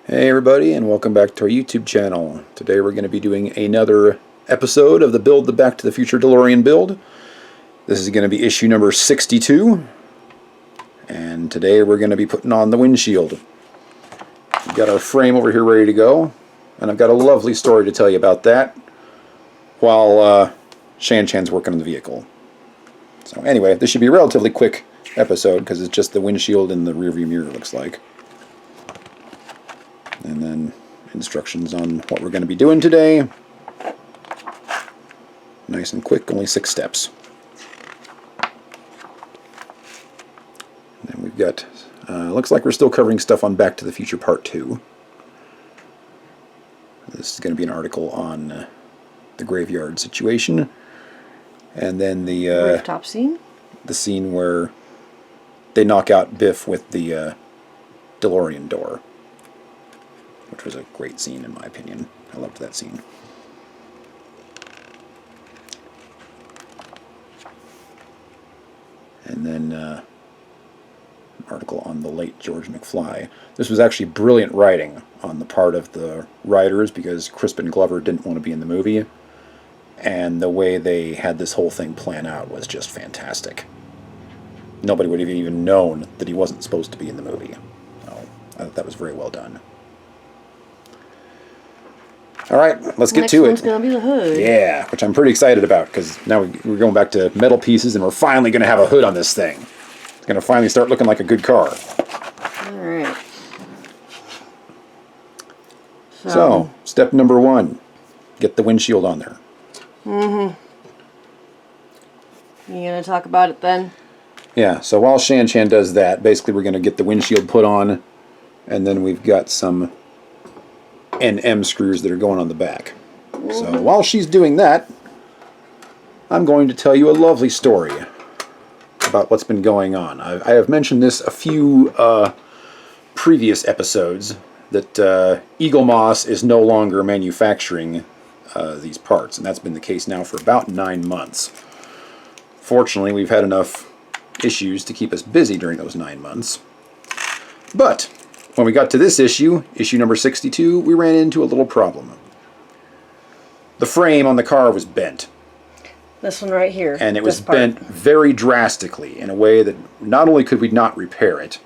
Hey everybody, and welcome back to our YouTube channel. Today we're going to be doing another episode of the Build the Back to the Future DeLorean build. This is going to be issue number 62, and today we're going to be putting on the windshield. We've got our frame over here ready to go, and I've got a lovely story to tell you about that while Shan Chan's working on the vehicle. So anyway, this should be a relatively quick episode because it's just the windshield and the rearview mirror, looks like. And then instructions on what we're going to be doing today. Nice and quick, only 6 steps. And then we've got, looks like we're still covering stuff on Back to the Future Part 2. This is going to be an article on the graveyard situation. And then the rooftop scene? The scene where they knock out Biff with the DeLorean door. Which was a great scene in my opinion. I loved that scene. And then an article on the late George McFly. This was actually brilliant writing on the part of the writers because Crispin Glover didn't want to be in the movie. And the way they had this whole thing plan out was just fantastic. Nobody would have even known that he wasn't supposed to be in the movie. So I thought that was very well done. All right, let's get to it. Next one's going to be the hood. Yeah, which I'm pretty excited about because now we're going back to metal pieces and we're finally going to have a hood on this thing. It's going to finally start looking like a good car. All right. So, step number 1, get the windshield on there. You going to talk about it then? Yeah, so while Shan Chan does that, basically we're going to get the windshield put on and then we've got some NM screws that are going on the back. So while she's doing that, I'm going to tell you a lovely story about what's been going on. I have mentioned this a few previous episodes that Eagle Moss is no longer manufacturing these parts, and that's been the case now for about 9 months. Fortunately, we've had enough issues to keep us busy during those 9 months. But when we got to this issue, issue number 62, we ran into a little problem. The frame on the car was bent. This one right here. And it was bent very drastically in a way that not only could we not repair it,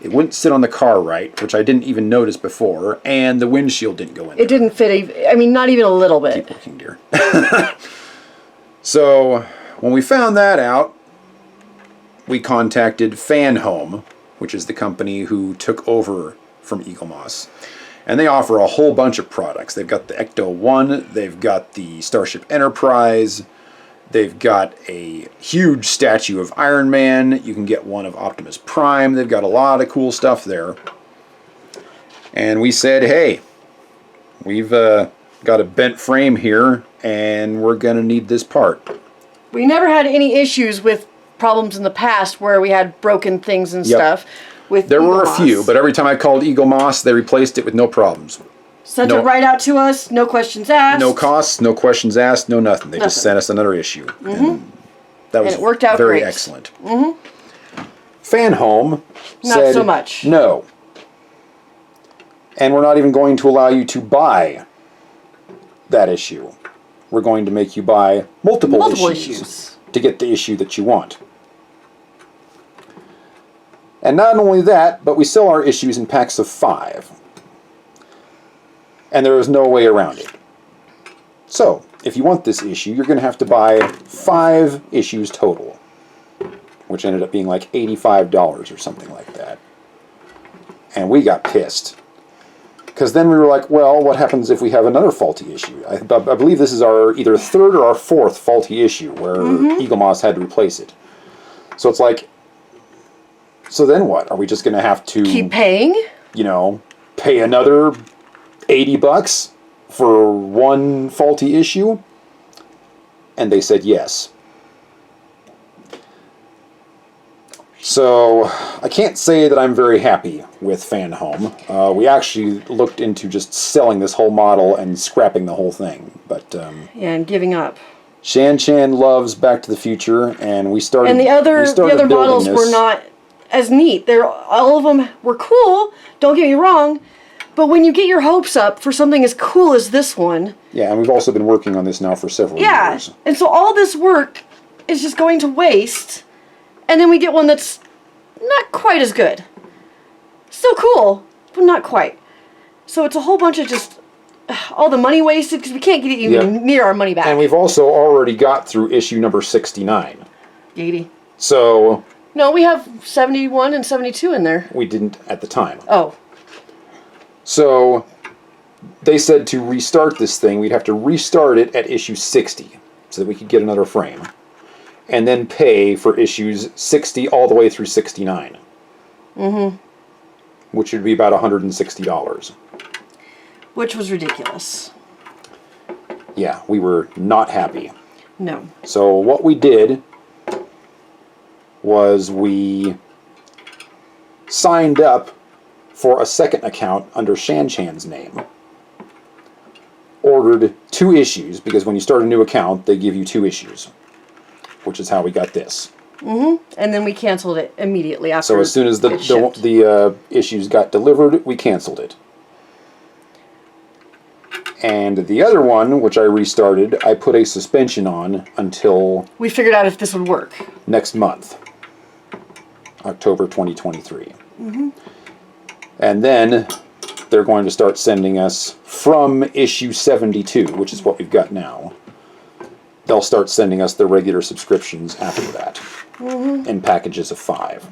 it wouldn't sit on the car right, which I didn't even notice before, and the windshield didn't go in there. It didn't fit, I mean, not even a little bit. Keep looking, dear. So, when we found that out, we contacted Fan Home, which is the company who took over from Eagle Moss. And they offer a whole bunch of products. They've got the Ecto-1, they've got the Starship Enterprise, they've got a huge statue of Iron Man, you can get one of Optimus Prime, they've got a lot of cool stuff there. And we said, hey, we've got a bent frame here, and we're going to need this part. We never had any issues with problems in the past where we had broken things and stuff with There were Eagle a few, Moss. but every time I called Eagle Moss, they replaced it with no problems. Sent it right out to us, no questions asked. No costs, no questions asked, no nothing. They just sent us another issue. And that was it worked out very great. excellent. Fan Home said, not so much. No. And we're not even going to allow you to buy that issue. We're going to make you buy multiple issues to get the issue that you want. And not only that, but we sell our issues in packs of 5. And there is no way around it. So, if you want this issue, you're going to have to buy 5 issues total. Which ended up being like $85 or something like that. And we got pissed. Because then we were like, well, what happens if we have another faulty issue? I believe this is our either 3rd or our 4th faulty issue where Eagle Moss had to replace it. So it's like, so then what? Are we just going to have to keep paying? You know, pay another $80 for one faulty issue? And they said yes. So, I can't say that I'm very happy with Fan Home. We actually looked into just selling this whole model and scrapping the whole thing. But yeah, and giving up. Shan Chan loves Back to the Future, and we started. And the other models this. were not as neat. All of them were cool. Don't get me wrong, But when you get your hopes up for something as cool as this one... Yeah, and we've also been working on this now for several years. And so all this work is just going to waste, and then we get one that's not quite as good. Still cool, but not quite. So it's a whole bunch of just all the money wasted because we can't get even near our money back. And we've also already got through issue number 69. 80. So... No, we have 71 and 72 in there. We didn't at the time. Oh. So they said to restart this thing, we'd have to restart it at issue 60 so that we could get another frame. And then pay for issues 60 all the way through 69. Mm-hmm. Which would be about $160. Which was ridiculous. Yeah, we were not happy. No. So what we did was we signed up for a second account under Shan Chan's name. Ordered 2 issues, because when you start a new account, they give you 2 issues. Which is how we got this. Mm-hmm. And then we canceled it immediately after. So as soon as the issues got delivered, we canceled it. And the other one, which I restarted, I put a suspension on until... We figured out if this would work. Next month. October 2023. Mm-hmm. And then they're going to start sending us from issue 72, which is what we've got now. They'll start sending us the regular subscriptions after that. Mm-hmm. In packages of 5.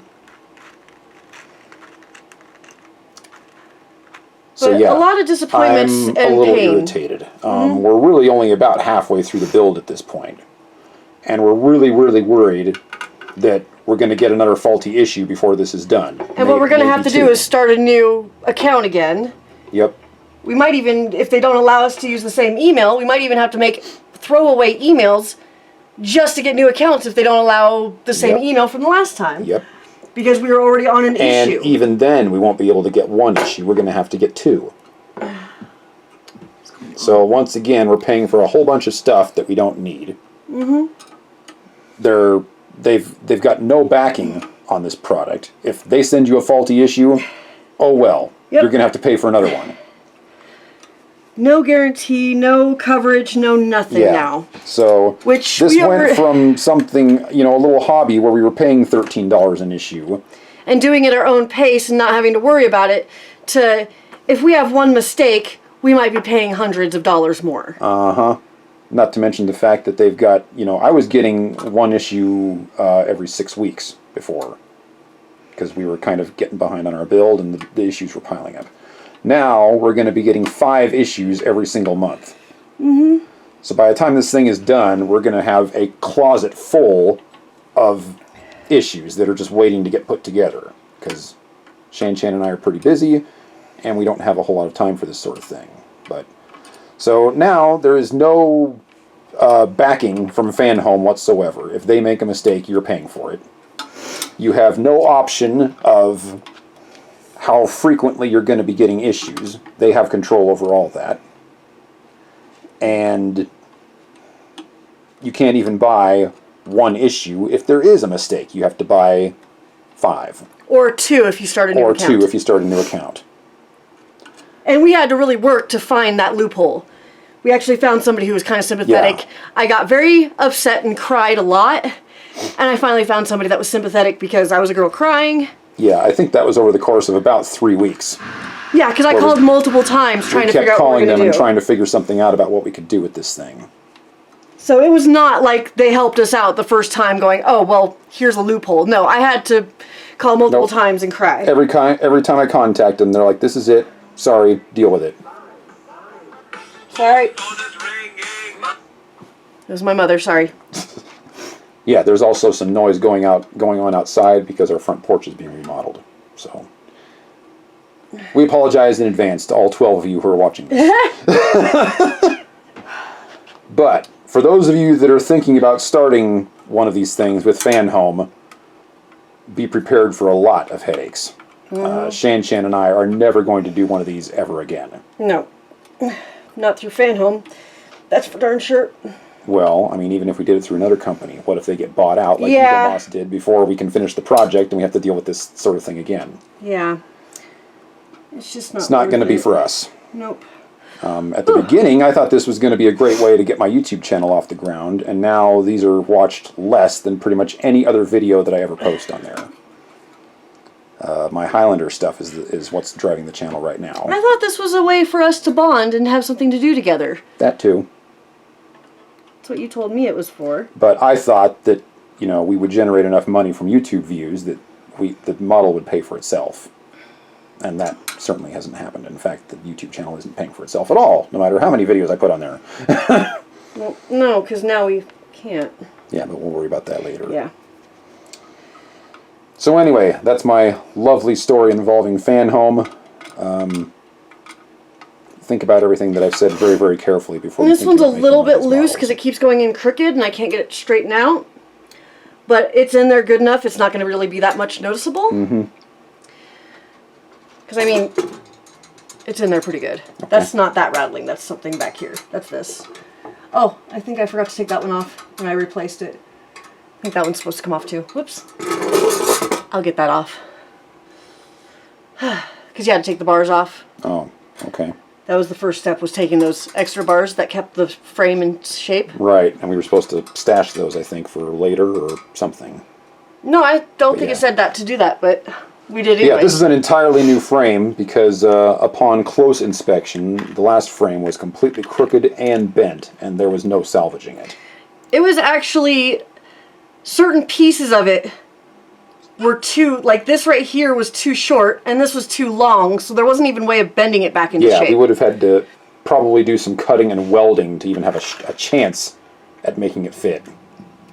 So but yeah, a lot of disappointments I'm and a little pain. irritated. We're really only about halfway through the build at this point. And we're really, really worried that we're going to get another faulty issue before this is done. And what we're going to have to do is start a new account again. Yep. We might even, if they don't allow us to use the same email, we might even have to make throwaway emails just to get new accounts if they don't allow the same email from the last time. Yep. Because we were already on an issue. And even then, we won't be able to get 1 issue. We're going to have to get 2. So once again, we're paying for a whole bunch of stuff that we don't need. Mm-hmm. They've got no backing on this product. If they send you a faulty issue, oh well. Yep. You're going to have to pay for another one. No guarantee, no coverage, no nothing now. So this went from something, a little hobby where we were paying $13 an issue. And doing it at our own pace and not having to worry about it, to if we have one mistake, we might be paying hundreds of dollars more. Uh-huh. Not to mention the fact that they've got, I was getting 1 issue every 6 weeks before. Because we were kind of getting behind on our build and the issues were piling up. Now, we're going to be getting 5 issues every single month. Mm-hmm. So by the time this thing is done, we're going to have a closet full of issues that are just waiting to get put together. Because Shan and I are pretty busy, and we don't have a whole lot of time for this sort of thing. So now, there is no backing from Fan Home whatsoever. If they make a mistake, you're paying for it. You have no option of how frequently you're going to be getting issues. They have control over all that. And you can't even buy 1 issue if there is a mistake. You have to buy 5. Or 2 if you start a new account. Or 2 if you start a new account. And we had to really work to find that loophole. We actually found somebody who was kind of sympathetic. Yeah. I got very upset and cried a lot. And I finally found somebody that was sympathetic because I was a girl crying. Yeah, I think that was over the course of about 3 weeks. Yeah, because I called multiple times trying to figure out what we were going to do. We kept calling them and trying to figure something out about what we could do with this thing. So it was not like they helped us out the first time going, oh, well, here's a loophole. No, I had to call multiple times and cry. Every time I contact them, they're like, this is it. Sorry, deal with it. Sorry. It was my mother, sorry. Yeah, there's also some noise going on outside because our front porch is being remodeled. So we apologize in advance to all 12 of you who are watching this. But for those of you that are thinking about starting one of these things with Fan Home, be prepared for a lot of headaches. Shan and I are never going to do one of these ever again. No. Not through Fan Home. That's for darn sure. Well, I mean, even if we did it through another company, what if they get bought out like Eagle Moss did before we can finish the project and we have to deal with this sort of thing again? Yeah. It's just not. It's not worth going to be it. for us. Nope. At the beginning, I thought this was going to be a great way to get my YouTube channel off the ground, and now these are watched less than pretty much any other video that I ever post on there. My Highlander stuff is what's driving the channel right now. I thought this was a way for us to bond and have something to do together. That too. That's what you told me it was for. But I thought that, you know, we would generate enough money from YouTube views that the model would pay for itself. And that certainly hasn't happened. In fact, the YouTube channel isn't paying for itself at all, no matter how many videos I put on there. Well, no, because now we can't. Yeah, but we'll worry about that later. Yeah. So anyway, that's my lovely story involving Fan Home. Think about everything that I've said very, very carefully before. And this one's a little bit loose because it keeps going in crooked and I can't get it straightened out. But it's in there good enough, it's not going to really be that much noticeable. Mm-hmm. Because, I mean, it's in there pretty good. Okay. That's not that rattling, that's something back here. That's this. Oh, I think I forgot to take that one off when I replaced it. I think that one's supposed to come off too. Whoops. I'll get that off. Because you had to take the bars off. Oh, okay. That was the first step, was taking those extra bars that kept the frame in shape. Right, and we were supposed to stash those, I think, for later or something. No, I don't think it said that to do that, but we did anyway. Yeah, this is an entirely new frame because upon close inspection, the last frame was completely crooked and bent, and there was no salvaging it. It was actually, certain pieces of it were too, like this right here was too short, and this was too long, so there wasn't even a way of bending it back into shape. Yeah, we would have had to probably do some cutting and welding to even have a chance at making it fit.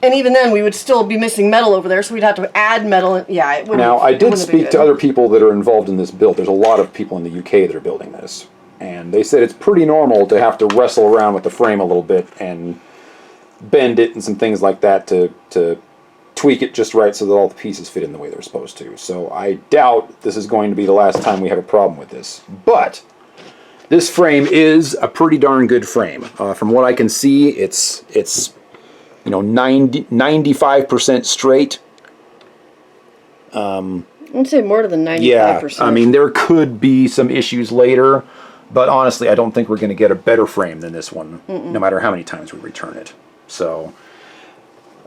And even then, we would still be missing metal over there, so we'd have to add metal. And, yeah, it wouldn't. Now, I did speak to other people that are involved in this build. There's a lot of people in the UK that are building this. And they said it's pretty normal to have to wrestle around with the frame a little bit and bend it and some things like that to tweak it just right so that all the pieces fit in the way they're supposed to. So I doubt this is going to be the last time we have a problem with this. But this frame is a pretty darn good frame. From what I can see, it's you know, 95% straight. I'd say more than 95%. Yeah, I mean, there could be some issues later, but honestly, I don't think we're going to get a better frame than this one, no matter how many times we return it. So,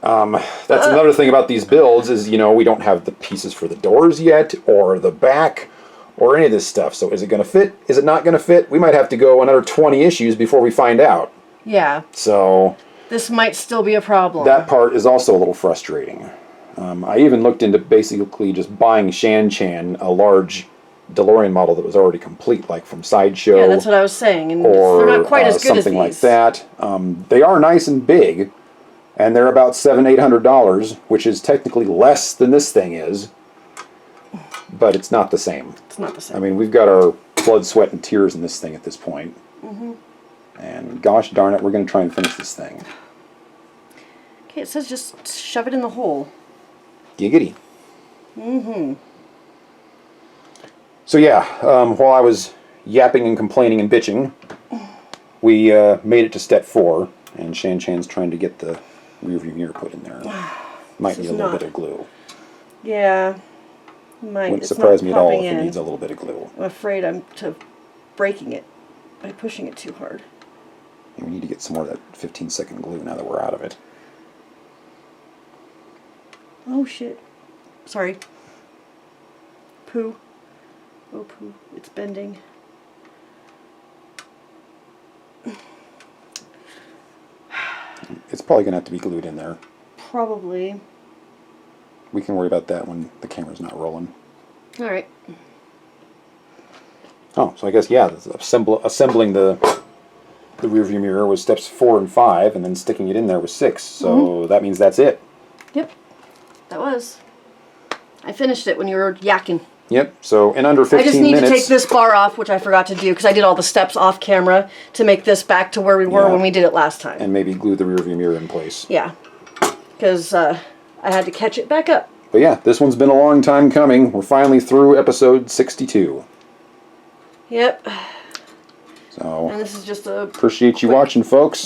that's another thing about these builds is, you know, we don't have the pieces for the doors yet, or the back, or any of this stuff. So is it going to fit? Is it not going to fit? We might have to go another 20 issues before we find out. Yeah. So this might still be a problem. that part is also a little frustrating. I even looked into basically just buying Shan-Chan, a large DeLorean model that was already complete, like from Sideshow. Yeah, that's what I was saying. And or they're not quite as good as something these. like that. They are nice and big, and they're about $700-800, which is technically less than this thing is, but it's not the same. It's not the same. I mean, we've got our blood, sweat, and tears in this thing at this point. And gosh darn it, we're going to try and finish this thing. Okay, it says just shove it in the hole. Giggity. So yeah, while I was yapping and complaining and bitching, we made it to step 4, and Shan-Chan's trying to get the rear view mirror put in there. Might need a little bit of glue. Yeah. Wouldn't surprise me at all if it needs a little bit of glue. I'm afraid I'm breaking it by pushing it too hard. And we need to get some more of that 15-second glue now that we're out of it. Oh shit. Sorry. Poo. Oh poo. It's bending. It's probably going to have to be glued in there. Probably. We can worry about that when the camera's not rolling. Alright. Oh, so I guess, yeah, assembling the rear view mirror was steps 4 and 5, and then sticking it in there was 6. So that means that's it. Yep. That was. I finished it when you were yakking. Yep, so in under 15 minutes... I just need to take this bar off, which I forgot to do, because I did all the steps off camera to make this back to where we were when we did it last time. And maybe glue the rear view mirror in place. Yeah. Because I had to catch it back up. But yeah, this one's been a long time coming. We're finally through episode 62. Yep. So, and this is just a... appreciate you watching, folks.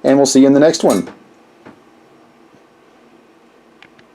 And we'll see you in the next one.